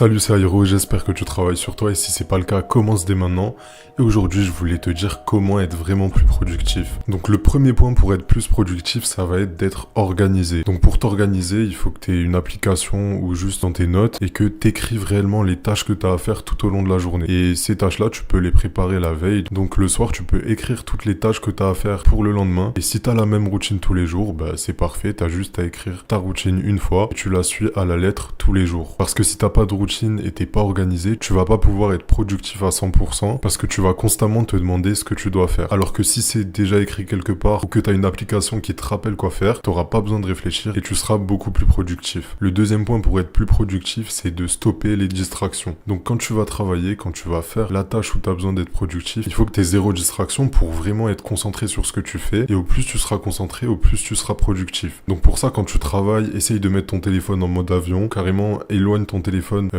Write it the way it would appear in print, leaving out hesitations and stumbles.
Salut, c'est Airo, j'espère que tu travailles sur toi et si c'est pas le cas, commence dès maintenant. Et aujourd'hui, je voulais te dire comment être vraiment plus productif. Donc le premier point pour être plus productif, ça va être d'être organisé. Donc pour t'organiser, il faut que tu aies une application ou juste dans tes notes et que tu écrives réellement les tâches que tu as à faire tout au long de la journée. Et ces tâches-là, tu peux les préparer la veille. Donc le soir, tu peux écrire toutes les tâches que tu as à faire pour le lendemain. Et si tu as la même routine tous les jours, bah c'est parfait, tu as juste à écrire ta routine une fois et tu la suis à la lettre tous les jours. Parce que si t'as pas de routine et t'es pas organisé, tu vas pas pouvoir être productif à 100% parce que tu vas constamment te demander ce que tu dois faire. Alors que si c'est déjà écrit quelque part ou que t'as une application qui te rappelle quoi faire, t'auras pas besoin de réfléchir et tu seras beaucoup plus productif. Le deuxième point pour être plus productif, c'est de stopper les distractions. Donc quand tu vas travailler, quand tu vas faire la tâche où t'as besoin d'être productif, il faut que t'aies zéro distraction pour vraiment être concentré sur ce que tu fais et au plus tu seras concentré, au plus tu seras productif. Donc pour ça, quand tu travailles, essaye de mettre ton téléphone en mode avion, carrément éloigne ton téléphone